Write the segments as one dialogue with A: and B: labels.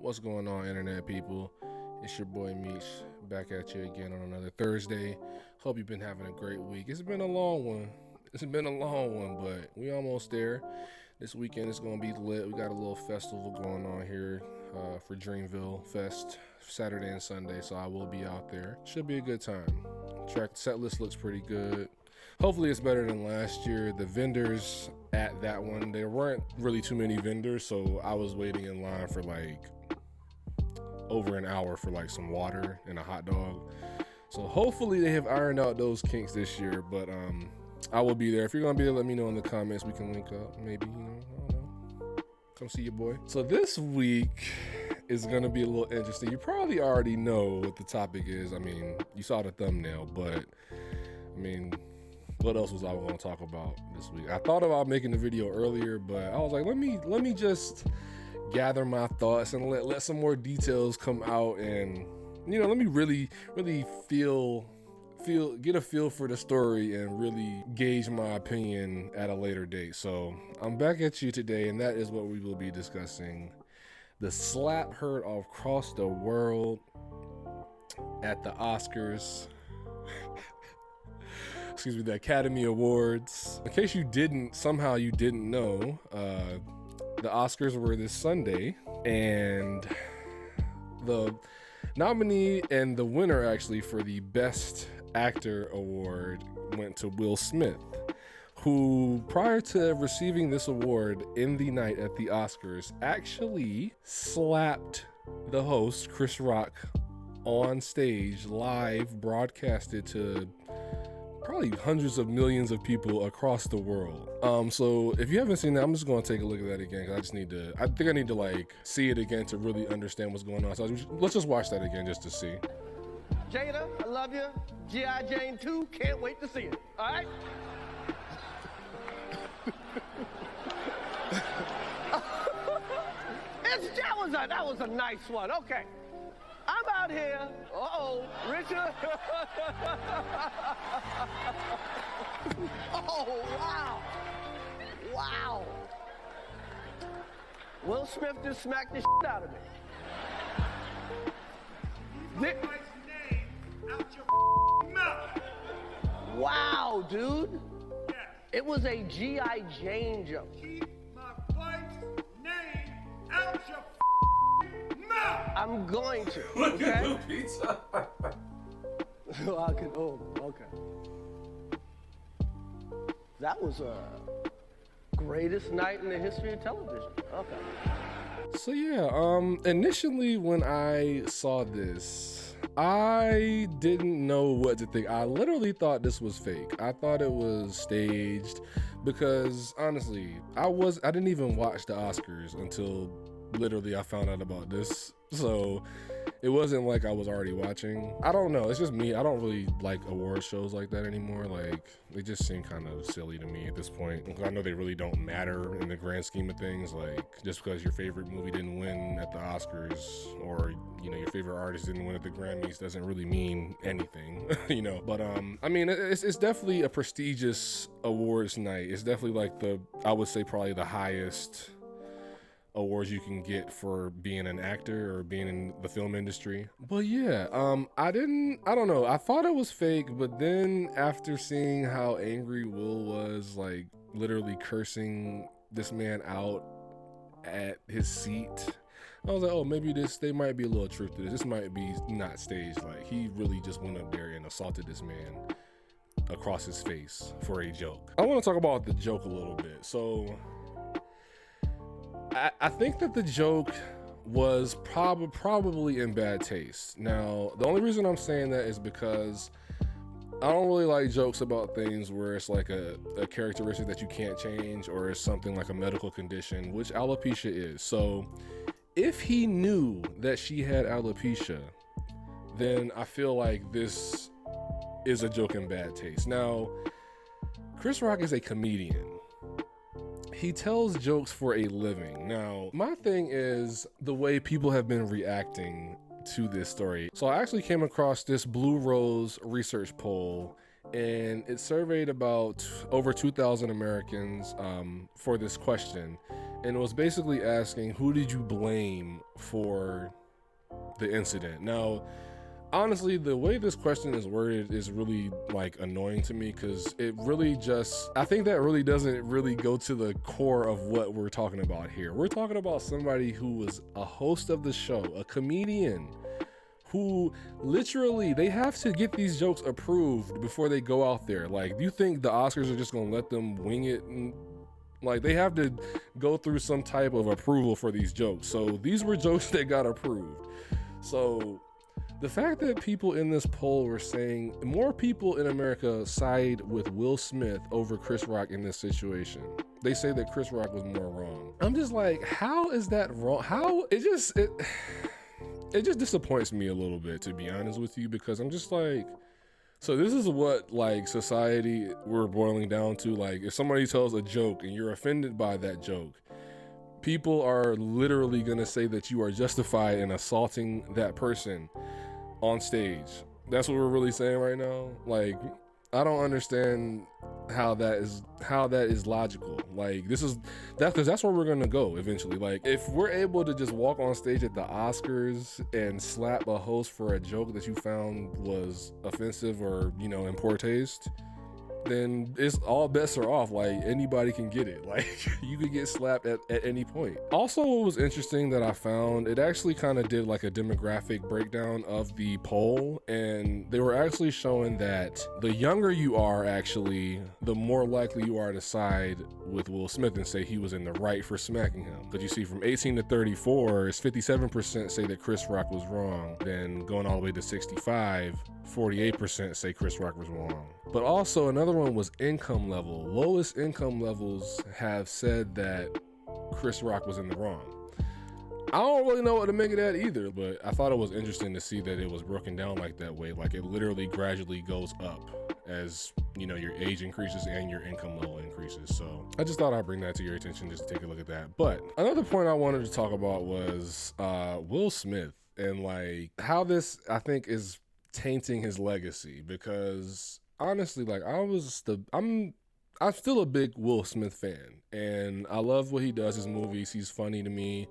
A: What's going on, internet people? It's your boy Meech back at you again on another Thursday. Hope you've been having a great week. It's been a long one. But we almost there. This weekend is gonna be lit. We got a little festival going on here for Dreamville Fest, Saturday and Sunday. So I will be out there. Should be a good time. Track set list looks pretty good. Hopefully it's better than last year. The vendors at that one, there weren't really too many vendors, so I was waiting in line for like over an hour for like some water and a hot dog. So hopefully they have ironed out those kinks this year, but I will be there. If you're gonna be there, let me know in the comments. We can link up, maybe, I don't know. Come see your boy. So this week is gonna be a little interesting. You probably already know what the topic is. I mean, you saw the thumbnail, but I mean, what else was I going to talk about this week? I thought about making the video earlier, but I was like, let me just gather my thoughts and let some more details come out, and let me really get a feel for the story and really gauge my opinion at a later date. So I'm back at you today, and that is what we will be discussing: the slap heard across the world at the Oscars. Excuse me, the Academy Awards. In case you didn't know, the Oscars were this Sunday, and the nominee and the winner actually for the Best Actor award went to Will Smith, who prior to receiving this award in the night at the Oscars actually slapped the host, Chris Rock, on stage, live broadcasted to probably hundreds of millions of people across the world. So if you haven't seen that, I'm just going to take a look at that again, because I think I need to like see it again to really understand what's going on. So let's just watch that again just to see.
B: Jada, I love you. G.I. Jane 2, can't wait to see it. All right? That was a nice one. Okay. I'm out here. Uh-oh, Richard. Oh, wow. Wow. Will Smith just smacked the shit out of me.
C: Keep my wife's name out your mouth.
B: Wow, dude.
C: Yes.
B: It was a G.I. Jane joke.
C: Keep my wife's name out your mouth.
B: I'm going to.
A: Look
B: okay?
A: at the pizza.
B: Okay. That was a greatest night in the history of television. Okay.
A: So yeah, initially when I saw this, I didn't know what to think. I literally thought this was fake. I thought it was staged, because honestly, I didn't even watch the Oscars until literally I found out about this. So it wasn't like I was already watching. I don't know, it's just me. I don't really like award shows like that anymore. Like, they just seem kind of silly to me at this point. I know they really don't matter in the grand scheme of things. Like, just because your favorite movie didn't win at the Oscars, or your favorite artist didn't win at the Grammys, doesn't really mean anything. But I mean, it's definitely a prestigious awards night. It's definitely like I would say probably the highest awards you can get for being an actor or being in the film industry. But yeah, I don't know. I thought it was fake, but then after seeing how angry Will was, like literally cursing this man out at his seat, I was like, oh, maybe they might be a little truth to this. This might be not staged. Like, he really just went up there and assaulted this man across his face for a joke. I want to talk about the joke a little bit. So I think that the joke was probably in bad taste. Now, the only reason I'm saying that is because I don't really like jokes about things where it's like a characteristic that you can't change, or it's something like a medical condition, which alopecia is. So if he knew that she had alopecia, then I feel like this is a joke in bad taste. Now, Chris Rock is a comedian. He tells jokes for a living. Now, my thing is the way people have been reacting to this story. So I actually came across this Blue Rose research poll, and it surveyed about over 2,000 Americans for this question. and it was basically asking, who did you blame for the incident? Now, honestly, the way this question is worded is really like annoying to me, because it really just, I think that really doesn't really go to the core of what we're talking about here. We're talking about somebody who was a host of the show, a comedian, who literally, they have to get these jokes approved before they go out there. Like, do you think the Oscars are just gonna let them wing it? And, like, they have to go through some type of approval for these jokes. So these were jokes that got approved. So the fact that people in this poll were saying more people in America side with Will Smith over Chris Rock in this situation. They say that Chris Rock was more wrong. I'm just like, how is that wrong? How it just disappoints me a little bit, to be honest with you, because I'm just like, so this is what like society we're boiling down to. Like, if somebody tells a joke and you're offended by that joke, people are literally gonna say that you are justified in assaulting that person on stage. That's what we're really saying right now. Like, I don't understand how that is logical. Like, this is that, because that's where we're gonna go eventually. Like, if we're able to just walk on stage at the Oscars and slap a host for a joke that you found was offensive or, you know, in poor taste, then it's all bets are off. Like, anybody can get it. Like, you could get slapped at any point. Also, what was interesting that I found, it actually kind of did like a demographic breakdown of the poll, and they were actually showing that the younger you are, actually, the more likely you are to side with Will Smith and say he was in the right for smacking him. Because you see, from 18 to 34, it's 57% say that Chris Rock was wrong. Then going all the way to 65, 48% say Chris Rock was wrong. But also another one was income level. Lowest income levels have said that Chris Rock was in the wrong. I don't really know what to make of that either, but I thought it was interesting to see that it was broken down like that way. Like, it literally gradually goes up as, you know, your age increases and your income level increases. So I just thought I'd bring that to your attention, just to take a look at that. But another point I wanted to talk about was Will Smith, and like how this, I think, is tainting his legacy, because honestly, like, I'm still a big Will Smith fan, and I love what he does, his movies. He's funny to me.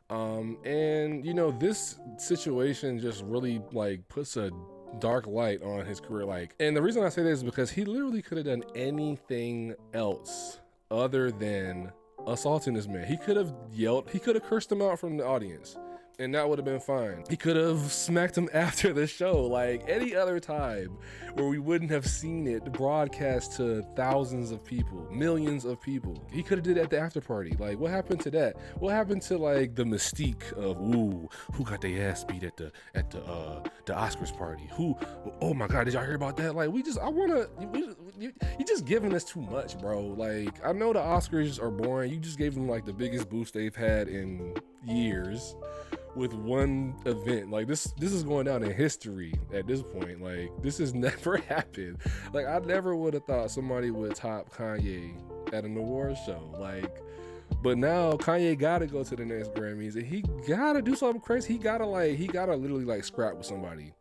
A: And you know, this situation just really like puts a dark light on his career. Like, and the reason I say this is because he literally could have done anything else other than assaulting this man. He could have yelled, he could have cursed him out from the audience, and that would have been fine. He could have smacked him after the show, like any other time where we wouldn't have seen it broadcast to thousands of people, millions of people. He could have did it at the after party. Like, what happened to that? What happened to like the mystique of, ooh, who got their ass beat at the Oscars party? Who? Oh my God, did y'all hear about that? Like, you just giving us too much, bro. Like, I know the Oscars are boring. You just gave them like the biggest boost they've had in years with one event. Like, this is going down in history at this point. Like, this has never happened. Like, I never would have thought somebody would top Kanye at an awards show. Like, but now Kanye gotta go to the next Grammys, and he gotta do something crazy. He gotta literally like scrap with somebody.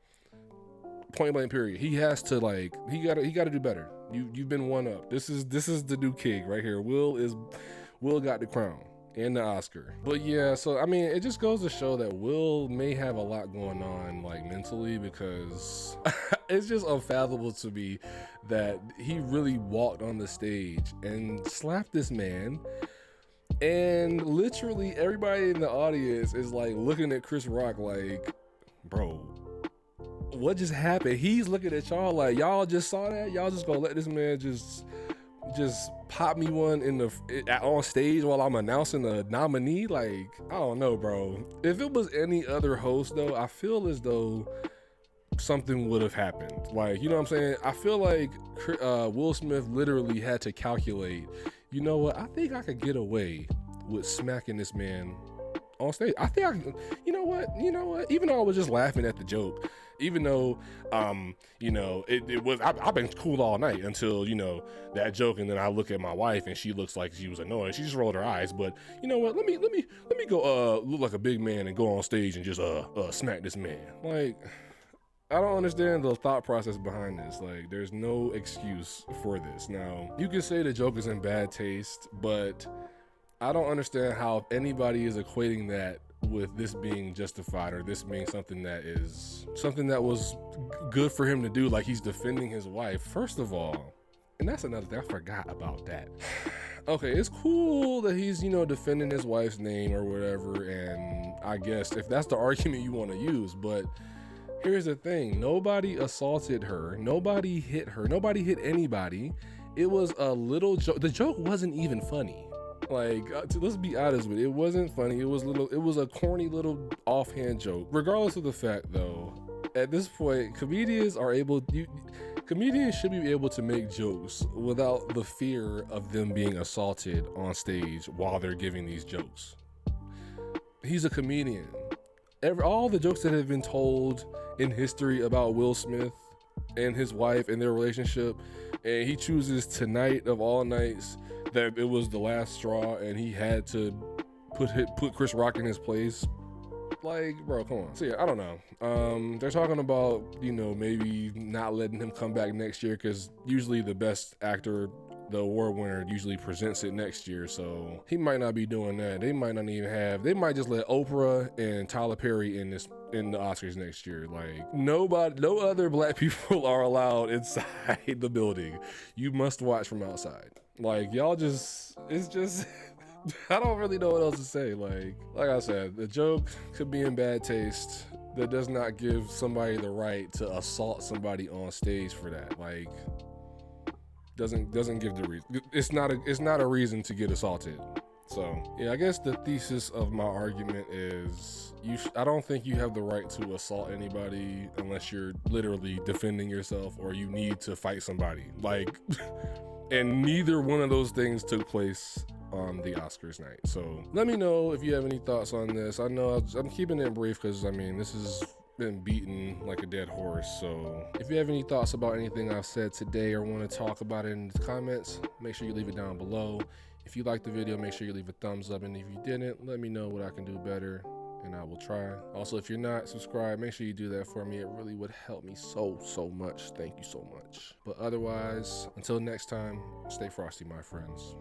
A: Point blank period. He has to, like, he gotta do better. You've been one up. This is the new king right here. Will got the crown and the Oscar. But yeah, so I mean, it just goes to show that Will may have a lot going on, like, mentally, because it's just unfathomable to me that he really walked on the stage and slapped this man, and literally everybody in the audience is like looking at Chris Rock like, bro, what just happened? He's looking at y'all like, y'all just saw that? Y'all just gonna let this man just pop me one on stage while I'm announcing a nominee? Like, I don't know, bro. If it was any other host though, I feel as though something would have happened. Like, you know what I'm saying? I feel like Will Smith literally had to calculate, you know what, I think I could get away with smacking this man on stage. I think I can, you know what, even though I was just laughing at the joke, even though, you know, it was, I've been cool all night until, you know, that joke. And then I look at my wife and she looks like she was annoyed. She just rolled her eyes. But you know what? Let me go, look like a big man and go on stage and just, smack this man. Like, I don't understand the thought process behind this. Like, there's no excuse for this. Now, you can say the joke is in bad taste, but I don't understand how anybody is equating that with this being justified or this being something that was good for him to do, like he's defending his wife. First of all, and that's another thing, I forgot about that. Okay, it's cool that he's, defending his wife's name or whatever, and I guess if that's the argument you want to use, but here's the thing, nobody assaulted her, nobody hit her, nobody hit anybody. It was a little joke. The joke wasn't even funny. Like, let's be honest with it. It wasn't funny. It was a corny little offhand joke. Regardless of the fact, though, at this point, comedians should be able to make jokes without the fear of them being assaulted on stage while they're giving these jokes. He's a comedian. All the jokes that have been told in history about Will Smith and his wife and their relationship, and he chooses tonight of all nights that it was the last straw and he had to put Chris Rock in his place. Like, bro, come on. So yeah, I don't know. They're talking about, maybe not letting him come back next year because usually the best actor, the award winner, usually presents it next year. So he might not be doing that. They might just let Oprah and Tyler Perry in the Oscars next year. Like, no other black people are allowed inside the building. You must watch from outside. Like, it's just I don't really know what else to say. Like I said, the joke could be in bad taste. That does not give somebody the right to assault somebody on stage for that. Like, doesn't give the reason. It's not a reason to get assaulted. So yeah, I guess the thesis of my argument is I don't think you have the right to assault anybody unless you're literally defending yourself or you need to fight somebody. Like, and neither one of those things took place on the Oscars night. So let me know if you have any thoughts on this. I know I'm keeping it brief because this has been beaten like a dead horse. So if you have any thoughts about anything I've said today or want to talk about it in the comments, make sure you leave it down below. If you liked the video, make sure you leave a thumbs up, and if you didn't, let me know what I can do better and I will try. Also, if you're not subscribed, make sure you do that for me. It really would help me so much. Thank you so much. But otherwise, until next time, stay frosty, my friends.